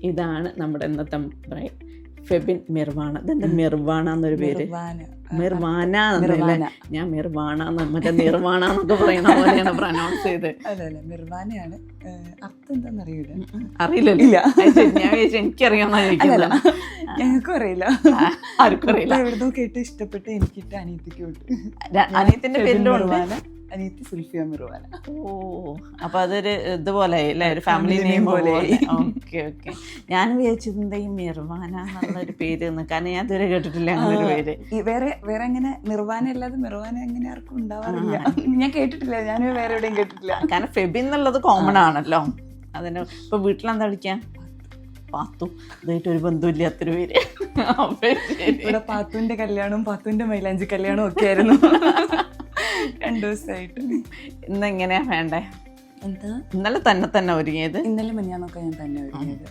ഇതാണ് നമ്മുടെ ഇന്നത്തെ ബ്രൈഡ് ഫെബിൻ മിർവാണ. ഇതെന്താ മിർവാണ എന്നൊരു പേര്? മിർവാന എന്നല്ലേ? ഞാൻ മിർവാണ മറ്റേ നിർവാണ എന്നൊക്കെ പറയുന്ന പോലെയാണ് പ്രൊനൗൺസ് ചെയ്ത്. മിർവാനയാണ്. അർത്ഥം എന്താണെന്ന് അറിയില്ലല്ലോ. ഞാൻ എനിക്കറിയാമെന്നാ ചോദിക്കുന്നത്. ഞങ്ങൾക്കും അറിയില്ല, ആർക്കും അറിയില്ല. എവിടുന്നോ കേട്ട് ഇഷ്ടപ്പെട്ട് എനിക്കിട്ട് അനിയത്തിക്ക് വിട്ടു. അനിയത്തിന്റെ പേരിലും അനിയത്തി സുൽഫിയ മിർവാന. ഓ, അപ്പൊ അതൊരു ഇതുപോലെ അല്ലേ, ഒരു ഫാമിലി നെയിം പോലെ. Okay okay. ഞാൻ വിചാരിച്ചത് ഈ മിർവാന എന്നുള്ളൊരു പേര്, കാരണം ഞാൻ ഇതുവരെ കേട്ടിട്ടില്ല അങ്ങനെ ഒരു പേര്. വേറെ എങ്ങനെ നിർവാന അല്ലാതെ മിർവാന എങ്ങനെ ആർക്കും ഉണ്ടാവാറില്ല. ഞാൻ കേട്ടിട്ടില്ല, ഞാൻ വേറെ എവിടെയും കേട്ടിട്ടില്ല. കാരണം ഫെബിൻ എന്നുള്ളത് കോമൺ ആണല്ലോ. അതിന് ഇപ്പൊ വീട്ടിലെന്താ വിളിക്കാൻ? പാത്തു. ഇതായിട്ട് ഒരു ബന്ധുവില്ലാത്തൊരു പേര്. ഇവിടെ പാത്തുവിന്റെ കല്യാണവും പാത്തുവിന്റെ മൈലാഞ്ചി കല്യാണവും ഒക്കെ ആയിരുന്നു 2 ദിവസമായിട്ട്. ഇന്ന് എങ്ങനെയാ വേണ്ടേ? എന്താ ഇന്നലെ തന്നെ ഒരുങ്ങിയത്? ഇന്നലെ മിനിഞ്ഞാന്നൊക്കെ ഞാൻ തന്നെ ഒരുങ്ങിയത്.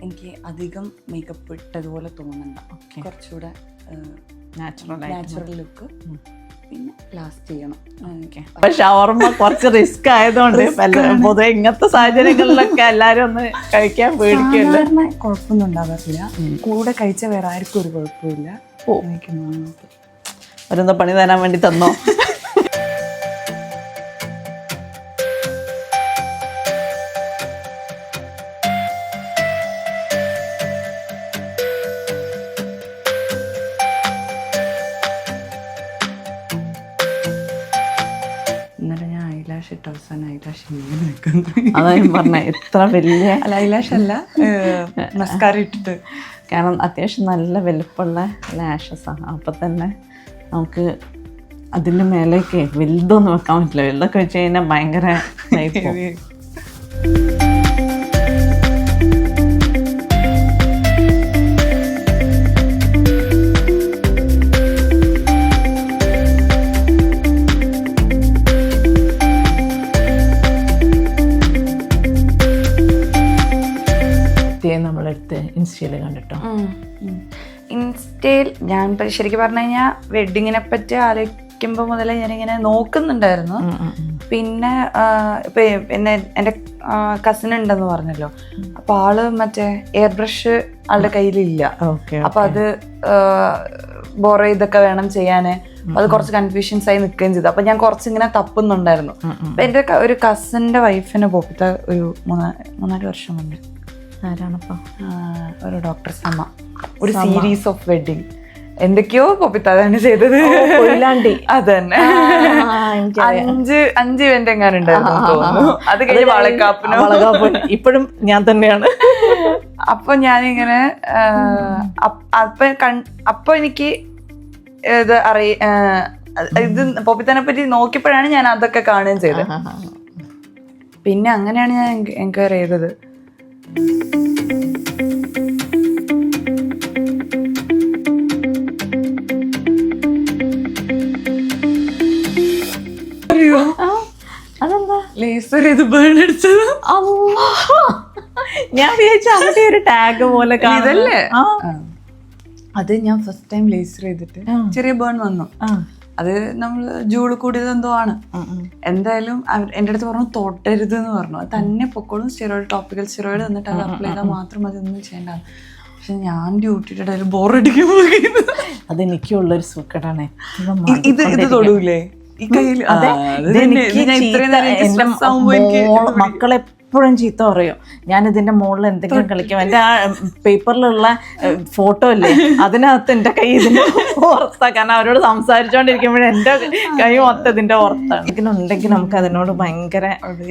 എനിക്ക് അധികം മേക്കപ്പ് ഇട്ടതുപോലെ തോന്നണ്ട, കുറച്ചുകൂടെ നാച്ചുറൽ ലുക്ക്, പിന്നെ ലാസ്റ്റ് ചെയ്യണം. പക്ഷെ ഷവർമ്മ കുറച്ച് റിസ്ക് ആയതുകൊണ്ട് പൊതുവെ ഇങ്ങനത്തെ സാഹചര്യങ്ങളിലൊക്കെ എല്ലാരും ഒന്ന് കഴിക്കാൻ പേടിക്കല്ലോ. കുഴപ്പമൊന്നും ഉണ്ടാകാറില്ല, കൂടെ കഴിച്ച വേറെ ആർക്കും ഒരു കുഴപ്പമില്ല. എനിക്ക് അവരെന്താ പണി തരാൻ വേണ്ടി തന്നോ? ഇന്നലെ ഞാൻ ഐലാഷ് ഇട്ട അവസാനം ഐലാഷ് ഇങ്ങനെ നിൽക്കുന്നു. അതായത് പറഞ്ഞ എത്ര വലിയ ഐലാഷ് അല്ല, മസ്കാര ഇട്ടിട്ട്. കാരണം അത്യാവശ്യം നല്ല വലുപ്പമുള്ള ലാഷസാണ്. അപ്പം തന്നെ നമുക്ക് അതിൻ്റെ മേലേക്ക് വലുതൊന്നും വെക്കാൻ പറ്റില്ല. വലുതൊക്കെ വെച്ച് കഴിഞ്ഞാൽ ഭയങ്കര നമ്മളെടുത്ത് ഇൻസ്റ്റയിൽ കണ്ടിട്ടോ. ഇൻസ്റ്റയിൽ ഞാൻ ശരിക്കും പറഞ്ഞു കഴിഞ്ഞാൽ വെഡിങ്ങിനെ പറ്റി ആലോചിക്കുമ്പോൾ മുതലേ ഞാനിങ്ങനെ നോക്കുന്നുണ്ടായിരുന്നു. പിന്നെ പിന്നെ എൻ്റെ കസിൻ ഉണ്ടെന്ന് പറഞ്ഞല്ലോ, അപ്പൊ ആള് മറ്റേ എയർ ബ്രഷ് ആളുടെ കയ്യിലില്ല. അപ്പൊ അത് ബോറോ ഇതൊക്കെ വേണം ചെയ്യാന്. അത് കുറച്ച് കൺഫ്യൂഷൻസ് ആയി നിൽക്കുകയും ചെയ്തു. അപ്പൊ ഞാൻ കുറച്ചിങ്ങനെ തപ്പുന്നുണ്ടായിരുന്നു. അപ്പൊ എൻ്റെ ഒരു കസിൻ്റെ വൈഫിന് പോപ്പിത്ത ഒരു 3-4 വർഷം മുന്നേ. ആരാണപ്പോ? ഒരു ഡോക്ടർ സമ്മ, ഒരു സീരീസ് ഓഫ് വെഡിങ് എന്തൊക്കെയോ പോപ്പിത്ത അതാണ് ചെയ്തത്. അത് തന്നെ 5 ഇവന്റ് എങ്ങാനും ഉണ്ടായിരുന്നു. അത് കഴിഞ്ഞ് വളക്കാപ്പിന് ഇപ്പോഴും ഞാൻ തന്നെയാണ്. അപ്പൊ ഞാനിങ്ങനെ അപ്പൊ എനിക്ക് ഇത് ഇത് പോപ്പിത്തനെ പറ്റി നോക്കിയപ്പോഴാണ് ഞാൻ അതൊക്കെ കാണുകയും ചെയ്തത്. പിന്നെ അങ്ങനെയാണ് ഞാൻ എൻക്വയറി ചെയ്തത്. അതെന്താ ലേസർ ചെയ്ത് ബേൺ അടിച്ചത്? ഞാൻ വിചാരിച്ചു അവിടെ ഒരു ടാഗ് പോലെ ഇതല്ലേ. അത് ഞാൻ ഫസ്റ്റ് ടൈം ലേസർ ചെയ്തിട്ട് ചെറിയ ബേൺ വന്നു. അത് നമ്മള് ജൂള് കൂടിയത് എന്തോ ആണ്. എന്തായാലും എൻ്റെ അടുത്ത് പറഞ്ഞു തൊട്ടരുത് എന്ന് പറഞ്ഞു. അത് തന്നെ പൊക്കോളും, സ്റ്റിറോയിഡ്, ടോപ്പിക്കൽ സ്റ്റിറോയിഡ് എന്നിട്ട് അത് അപ്ലൈ ചെയ്താൽ മാത്രം മതി, ഒന്നും ചെയ്യേണ്ട. പക്ഷെ ഞാൻ ഡ്യൂട്ടിയുടെ ഇടയിൽ ബോറടിക്കാൻ പോയി. അതെനിക്കുള്ളൊരു സൂക്കടാണ്. ഇത് തൊടൂലേ ഈ കയ്യിൽ? മക്കളെപ്പോഴും ചീത്ത പറയും ഞാൻ ഇതിന്റെ മുകളിൽ എന്തെങ്കിലും കളിക്കും. എൻ്റെ ആ പേപ്പറിലുള്ള ഫോട്ടോ അല്ലേ, അതിനകത്ത് എൻ്റെ കൈ ഇതിന്റെ പുറത്താണ്. കാരണം അവരോട് സംസാരിച്ചോണ്ടിരിക്കുമ്പോഴേ എൻ്റെ കൈ മൊത്തം ഇതിന്റെ പുറത്താണ്. ഇങ്ങനെ ഉണ്ടെങ്കിൽ നമുക്ക് അതിനോട് ഭയങ്കര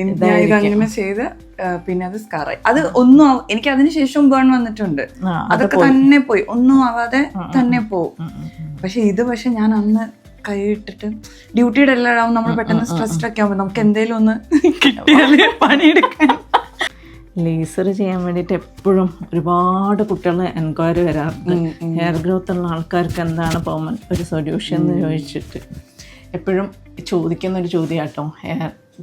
ഇതങ്ങനെ ചെയ്ത് പിന്നെ അത് സ്കാറായി. അത് ഒന്നും എനിക്ക് അതിന് ശേഷം ബേൺ വന്നിട്ടുണ്ട്. അതൊക്കെ തന്നെ പോയി, ഒന്നും ആവാതെ തന്നെ പോവും. പക്ഷെ ഞാൻ അന്ന് കൈ ഇട്ടിട്ട് ഡ്യൂട്ടിയുടെ എല്ലാം നമ്മൾ പെട്ടെന്ന് സ്ട്രെസ്ഡ് ഒക്കെ ആകുമ്പോൾ നമുക്ക് എന്തെങ്കിലും ഒന്ന് കിട്ടിയാലേ പണിയെടുക്കാൻ. ലേസർ ചെയ്യാൻ വേണ്ടിയിട്ട് എപ്പോഴും ഒരുപാട് കുട്ടികൾ എൻക്വയറി വരാറുണ്ട്. ഹെയർ ഗ്രോത്ത് ഉള്ള ആൾക്കാർക്ക് എന്താണ് ഒരു സൊല്യൂഷൻ എന്ന് ചോദിച്ചിട്ട് എപ്പോഴും ചോദിക്കുന്നൊരു ചോദ്യം കേട്ടോ.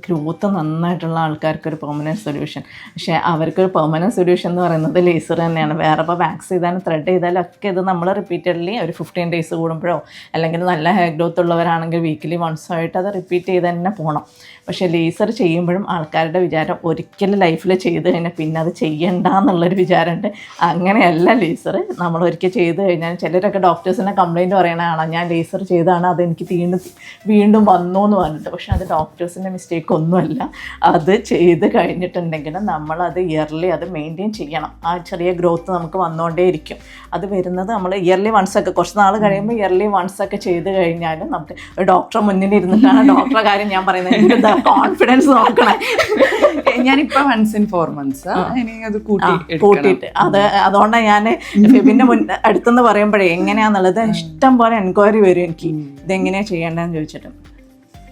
ഗ്രോത്ത് നന്നായിട്ടുള്ള ആൾക്കാർക്കൊരു പെർമനൻറ്റ് സൊല്യൂഷൻ. പക്ഷേ അവർക്കൊരു പെർമനൻറ്റ് സൊല്യൂഷൻ എന്ന് പറയുന്നത് ലേസർ തന്നെയാണ്. വേറെ ഇപ്പോൾ വാക്സ് ചെയ്താലും ത്രെഡ് ചെയ്താലും ഒക്കെ ഇത് നമ്മൾ റിപ്പീറ്റഡ്ലി ഒരു 15 ഡേയ്സ് കൂടുമ്പോഴോ അല്ലെങ്കിൽ നല്ല ഹെയർ ഗ്രോത്ത് ഉള്ളവരാണെങ്കിൽ വീക്കിലി വൺസോ ആയിട്ട് അത് റിപ്പീറ്റ് ചെയ്ത് തന്നെ പോകണം. പക്ഷേ ലേസർ ചെയ്യുമ്പോഴും ആൾക്കാരുടെ വിചാരം ഒരിക്കലും ലൈഫിൽ ചെയ്ത് കഴിഞ്ഞാൽ പിന്നെ അത് ചെയ്യണ്ട എന്നുള്ളൊരു വിചാരമുണ്ട്. അങ്ങനെയല്ല ലേസർ. നമ്മൾ ഒരിക്കൽ ചെയ്ത് കഴിഞ്ഞാൽ ചിലരൊക്കെ ഡോക്ടേഴ്സിനെ കംപ്ലയിൻറ്റ് പറയണതാണ്, ഞാൻ ലേസർ ചെയ്താണ് അതെനിക്ക് വീണ്ടും വന്നു എന്ന് പറഞ്ഞിട്ട്. പക്ഷേ അത് ഡോക്ടേഴ്സിൻ്റെ മിസ്റ്റേക്ക് ഒന്നുമല്ല. അത് ചെയ്ത് കഴിഞ്ഞിട്ടുണ്ടെങ്കിൽ നമ്മളത് ഇയർലി അത് മെയിൻറ്റെയിൻ ചെയ്യണം. ആ ചെറിയ ഗ്രോത്ത് നമുക്ക് വന്നുകൊണ്ടേ ഇരിക്കും. അത് വരുന്നത് നമ്മൾ ഇയർലി വൺസൊക്കെ കുറച്ച് നാൾ കഴിയുമ്പോൾ ഇയർലി വൺസൊക്കെ ചെയ്ത് കഴിഞ്ഞാലും നമുക്ക് ഒരു ഡോക്ടറെ മുന്നിൽ ഇരുന്നിട്ടാണ് ഡോക്ടറെ കാര്യം ഞാൻ പറയുന്നത്, കോൺഫിഡൻസ് നോക്കണം. ഞാനിപ്പോൾ 1 in 4 months ഇനി അത് കൂട്ടിയിട്ട് അതുകൊണ്ടാണ് ഞാൻ പിന്നെ അടുത്തെന്ന് പറയുമ്പോഴേ എങ്ങനെയാണെന്നുള്ളത് ഇഷ്ടം പോലെ എൻക്വയറി വരും എനിക്ക്, ഇതെങ്ങനെയാണ് ചെയ്യേണ്ടതെന്ന് ചോദിച്ചിട്ട്.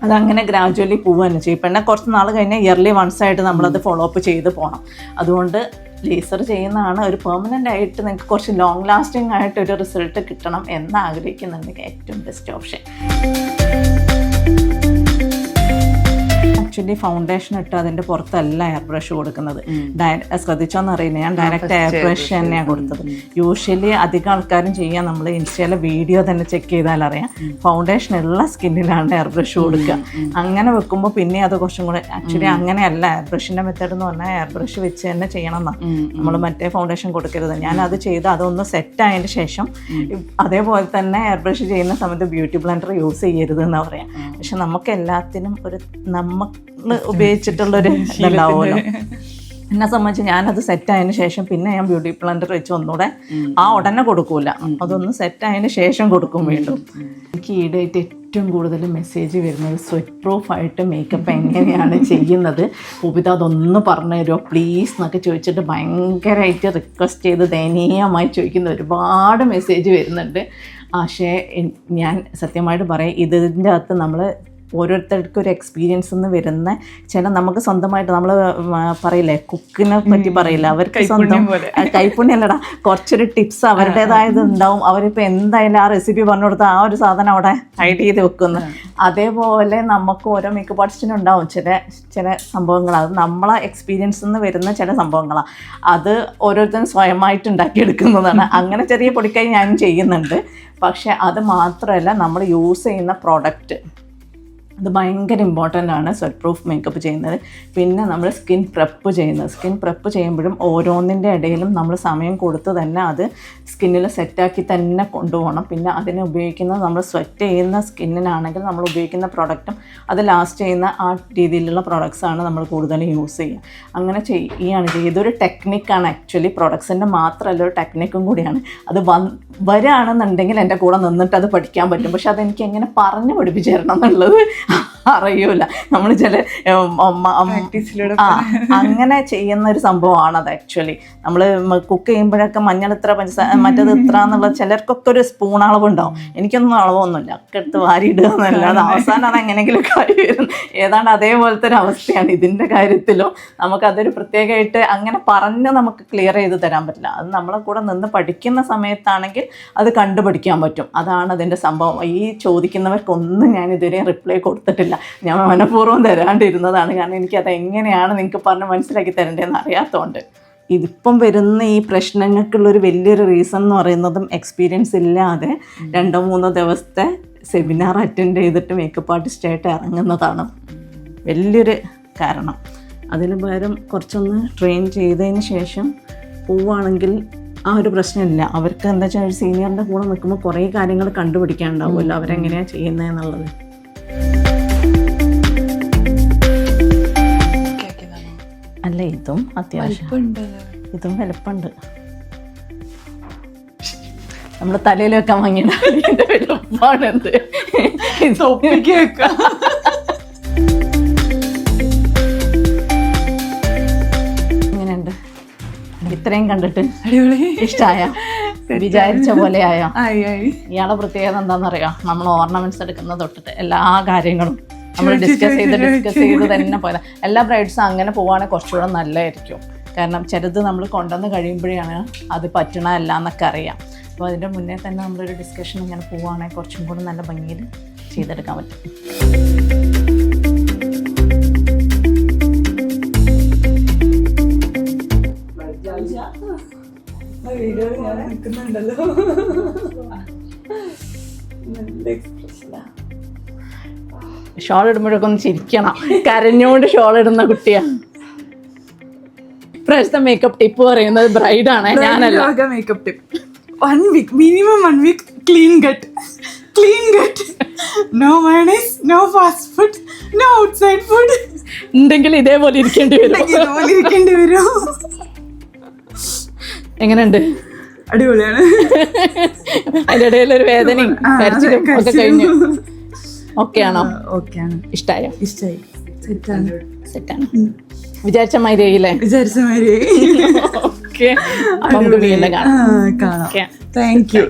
അതങ്ങനെ ഗ്രാജുവലി പോവുക തന്നെ ചെയ്യും. പിന്നെ കുറച്ച് നാൾ കഴിഞ്ഞാൽ ഇയർലി വൺസായിട്ട് നമ്മളത് ഫോളോ അപ്പ് ചെയ്ത് പോകണം. അതുകൊണ്ട് ലേസർ ചെയ്യുന്നതാണ് ഒരു പെർമനൻ്റ് ആയിട്ട് നിങ്ങൾക്ക് കുറച്ച് ലോങ് ലാസ്റ്റിംഗ് ആയിട്ട് ഒരു റിസൾട്ട് കിട്ടണം എന്ന് ആഗ്രഹിക്കുന്നുണ്ടെങ്കിൽ ഏറ്റവും ബെസ്റ്റ് ഓപ്ഷൻ. ആക്ച്വലി ഫൗണ്ടേഷൻ ഇട്ട് അതിൻ്റെ പുറത്തല്ല എയർ ബ്രഷ് കൊടുക്കുന്നത്. ശ്രദ്ധിച്ചോന്ന് അറിയില്ല, ഞാൻ ഡയറക്റ്റ് എയർ ബ്രഷ് തന്നെയാണ് കൊടുത്തത്. യൂഷ്വലി അധികം ആൾക്കാരും ചെയ്യാൻ നമ്മൾ ഇൻസ്റ്റയിലെ വീഡിയോ തന്നെ ചെക്ക് ചെയ്താൽ അറിയാം, ഫൗണ്ടേഷൻ ഉള്ള സ്കിന്നിലാണ് എയർ ബ്രഷ് കൊടുക്കുക. അങ്ങനെ വെക്കുമ്പോൾ പിന്നെ അത് കുറച്ചും കൂടെ ആക്ച്വലി അങ്ങനെയല്ല. എയർ ബ്രഷിൻ്റെ മെത്തേഡ് എന്ന് പറഞ്ഞാൽ എയർ ബ്രഷ് വെച്ച് തന്നെ ചെയ്യണം എന്നാണ്. നമ്മൾ മറ്റേ ഫൗണ്ടേഷൻ കൊടുക്കരുത്. ഞാനത് ചെയ്ത് അതൊന്ന് സെറ്റ് ആയതിന് ശേഷം അതേപോലെ തന്നെ എയർ ബ്രഷ് ചെയ്യുന്ന സമയത്ത് ബ്യൂട്ടി ബ്ലെൻഡർ യൂസ് ചെയ്യരുത് എന്നാണ് പറയാം. പക്ഷെ നമുക്ക് എല്ലാത്തിനും നമുക്ക് ഉപയോഗിച്ചിട്ടുള്ളൊരു ഇതുണ്ടാവുമല്ലോ. എന്നെ സംബന്ധിച്ച് ഞാനത് സെറ്റായതിന് ശേഷം പിന്നെ ഞാൻ ബ്യൂട്ടി ബ്ലെൻഡർ വെച്ച് ഒന്നുകൂടെ ഉടനെ കൊടുക്കൂല, അതൊന്ന് സെറ്റായതിന് ശേഷം കൊടുക്കും വീണ്ടും. എനിക്ക് ഈടായിട്ട് ഏറ്റവും കൂടുതൽ മെസ്സേജ് വരുന്നത് സ്വെറ്റ് പ്രൂഫായിട്ട് മേക്കപ്പ് എങ്ങനെയാണ് ചെയ്യുന്നത്, ഉപിത അതൊന്ന് പറഞ്ഞു തരുമോ പ്ലീസ് എന്നൊക്കെ ചോദിച്ചിട്ട് ഭയങ്കരമായിട്ട് റിക്വസ്റ്റ് ചെയ്ത് ദയനീയമായി ചോദിക്കുന്ന ഒരുപാട് മെസ്സേജ് വരുന്നുണ്ട്. പക്ഷേ ഞാൻ സത്യമായിട്ട് പറയാം, ഇതിൻ്റെ അകത്ത് നമ്മൾ ഓരോരുത്തർക്കും ഒരു എക്സ്പീരിയൻസ് എന്ന് വരുന്ന ചില നമുക്ക് സ്വന്തമായിട്ട് നമ്മൾ പറയില്ലേ കുക്കിനെ പറ്റി പറയില്ല, അവർക്ക് സ്വന്തം കൈപ്പുണ്യല്ലടാ കുറച്ചൊരു ടിപ്സ് അവരുടേതായത് ഉണ്ടാവും. അവരിപ്പോൾ എന്തായാലും ആ റെസിപ്പി പറഞ്ഞു കൊടുത്താൽ ആ ഒരു സാധനം അവിടെ ഹൈഡ് ചെയ്ത് വെക്കുന്നു. അതേപോലെ നമുക്ക് ഓരോ മേക്കപ്പ് ആർട്ടിസ്റ്റിനും ഉണ്ടാവും ചില സംഭവങ്ങൾ. അത് നമ്മളെ എക്സ്പീരിയൻസ് നിന്ന് വരുന്ന ചില സംഭവങ്ങളാണ്. അത് ഓരോരുത്തരും സ്വയമായിട്ട് ഉണ്ടാക്കിയെടുക്കുന്നതാണ്. അങ്ങനെ ചെറിയ പൊടിക്കൈ ഞാനും ചെയ്യുന്നുണ്ട്. പക്ഷേ അത് മാത്രമല്ല, നമ്മൾ യൂസ് ചെയ്യുന്ന പ്രോഡക്റ്റ് അത് ഭയങ്കര ഇമ്പോർട്ടൻ്റ് ആണ് സ്വെറ്റ് പ്രൂഫ് മേക്കപ്പ് ചെയ്യുന്നത്. പിന്നെ നമ്മൾ സ്കിൻ പ്രെപ്പ് ചെയ്യുമ്പോഴും ഓരോന്നിൻ്റെ ഇടയിലും നമ്മൾ സമയം കൊടുത്ത് തന്നെ അത് സ്കിന്നിൽ സെറ്റാക്കി തന്നെ കൊണ്ടുപോകണം. പിന്നെ അതിനെ ഉപയോഗിക്കുന്നത് നമ്മൾ സ്വെറ്റ് ചെയ്യുന്ന സ്കിന്നിനാണെങ്കിൽ നമ്മൾ ഉപയോഗിക്കുന്ന പ്രോഡക്റ്റും അത് ലാസ്റ്റ് ചെയ്യുന്ന ആ രീതിയിലുള്ള പ്രോഡക്ട്സാണ് നമ്മൾ കൂടുതലും യൂസ് ചെയ്യുക. അങ്ങനെ ചെയ്യുകയാണെങ്കിൽ ഇതൊരു ടെക്നിക്കാണ് ആക്ച്വലി, പ്രോഡക്ട്സിൻ്റെ മാത്രമല്ല ഒരു ടെക്നിക്കും കൂടിയാണ്. അത് വരികയാണെന്നുണ്ടെങ്കിൽ എൻ്റെ കൂടെ നിന്നിട്ട് അത് പഠിക്കാൻ പറ്റും. പക്ഷെ അതെനിക്ക് എങ്ങനെ പറഞ്ഞു പഠിപ്പിച്ചു തരണം എന്നുള്ളത് അറിയൂല. നമ്മൾ ചില അങ്ങനെ ചെയ്യുന്ന ഒരു സംഭവമാണത്. ആക്ച്വലി നമ്മൾ കുക്ക് ചെയ്യുമ്പോഴൊക്കെ മഞ്ഞൾ ഇത്ര മറ്റേത് ഇത്ര എന്നുള്ള ചിലർക്കൊക്കെ ഒരു സ്പൂൺ അളവുണ്ടാവും. എനിക്കൊന്നും അളവൊന്നുമില്ല, ഒക്കെ എടുത്ത് വാരിയിടുക എന്നല്ലാതെ അവസാനം അത് എങ്ങനെയെങ്കിലും കാര്യം വരും. ഏതാണ്ട് അതേപോലത്തെ ഒരു അവസ്ഥയാണ് ഇതിൻ്റെ കാര്യത്തിലും. നമുക്കതൊരു പ്രത്യേകമായിട്ട് അങ്ങനെ പറഞ്ഞ് നമുക്ക് ക്ലിയർ ചെയ്ത് തരാൻ പറ്റില്ല. അത് നമ്മളെ കൂടെ നിന്ന് പഠിക്കുന്ന സമയത്താണെങ്കിൽ അത് കണ്ടുപഠിക്കാൻ പറ്റും. അതാണ് അതിൻ്റെ സംഭവം. ഈ ചോദിക്കുന്നവർക്കൊന്നും ഞാൻ ഇതുവരെ റിപ്ലൈ കൊടുത്തിട്ടില്ല. ഞാൻ മനഃപൂർവ്വം തരാണ്ടിരുന്നതാണ്. കാരണം എനിക്കത് എങ്ങനെയാണ് നിങ്ങൾക്ക് പറഞ്ഞ് മനസ്സിലാക്കി തരേണ്ടതെന്ന് അറിയാത്തതുകൊണ്ട്. ഇതിപ്പം വരുന്ന ഈ പ്രശ്നങ്ങൾക്കുള്ളൊരു വലിയൊരു റീസൺ എന്ന് പറയുന്നതും എക്സ്പീരിയൻസ് ഇല്ലാതെ 2-3 ദിവസത്തെ സെമിനാർ അറ്റൻഡ് ചെയ്തിട്ട് മേക്കപ്പ് ആർട്ടിസ്റ്റായിട്ട് ഇറങ്ങുന്നതാണ് വലിയൊരു കാരണം. അതിന് പകരം കുറച്ചൊന്ന് ട്രെയിൻ ചെയ്തതിന് ശേഷം പോവുകയാണെങ്കിൽ ആ ഒരു പ്രശ്നമില്ല. അവർക്ക് എന്താ വെച്ചാൽ ഒരു സീനിയറിൻ്റെ കൂടെ നിൽക്കുമ്പോൾ കുറേ കാര്യങ്ങൾ കണ്ടുപിടിക്കാനുണ്ടാവുമല്ലോ അവരെങ്ങനെയാണ് ചെയ്യുന്നതെന്നുള്ളത്. അല്ല ഇതും അത്യാവശ്യം ഇതും വലുപ്പമുണ്ട്. നമ്മൾ തലയിൽ വെക്കാൻ വാങ്ങിയത് വലുപ്പമാണ്. എന്ത് ഇങ്ങനെയുണ്ട്. ഇത്രയും കണ്ടിട്ട് ഇഷ്ടമായ വിചാരിച്ച പോലെ ആയോ? ഇയാളെ പ്രത്യേകത എന്താണെന്നറിയാം, നമ്മൾ ഓർണമെന്റ്സ് എടുക്കുന്ന തൊട്ടിട്ട് എല്ലാ കാര്യങ്ങളും നമ്മൾ ഡിസ്കസ് ചെയ്ത് തന്നെ പോയത്. എല്ലാ ബ്രൈഡ്സും അങ്ങനെ പോവുകയാണെങ്കിൽ കുറച്ചുകൂടെ നല്ലതായിരിക്കും. കാരണം ചിലത് നമ്മൾ കൊണ്ടുവന്ന് കഴിയുമ്പോഴാണ് അത് പറ്റണമല്ല എന്നൊക്കെ അറിയാം. അപ്പോൾ അതിൻ്റെ മുന്നേ തന്നെ നമ്മളൊരു ഡിസ്കഷൻ ഇങ്ങനെ പോവുകയാണെങ്കിൽ കുറച്ചും കൂടെ നല്ല ഭംഗിയിൽ ചെയ്തെടുക്കാൻ പറ്റും. നിൽക്കുന്നുണ്ടല്ലോ. നല്ല എക്സ്പ്രഷനാ. ഷോൾ ഇടുമ്പോഴൊക്കെ ഒന്ന് ചിരിക്കണം. കരഞ്ഞോണ്ട് ഷോൾ ഇടുന്ന കുട്ടിയാ. ഇപ്രാവശ്യത്തെ മേക്കപ്പ് ടിപ്പ് പറയുന്നത് ബ്രൈഡാണ്, ഞാനല്ല. Makeup tip 1 week, minimum 1 week clean gut. No mayonnaise, no fast food, no outside food. ഉണ്ടെങ്കിൽ ഇതേപോലെ ഇരിക്കേണ്ടി വരും. ഇതുപോലെ ഇരിക്കേണ്ടി വരും. എങ്ങനെയുണ്ട്? അടിപൊളിയാണ്. അതിന്റെ ഇടയിൽ ഒരു വേദനയും കരച്ചിലും ഒക്കെ കഴിഞ്ഞു. ഓക്കെ ആണോ? ഓക്കെയാണ്. ഇഷ്ടായോ? ഇഷ്ടായി. സെറ്റാണ്. വിചാരിച്ച മാതിരി ആയില്ലേ? വിചാരിച്ച മാതിരി. ഓക്കെ, അപ്പൊ നമുക്ക് വീണ്ടും കാണാം. കാണാം. Thank you.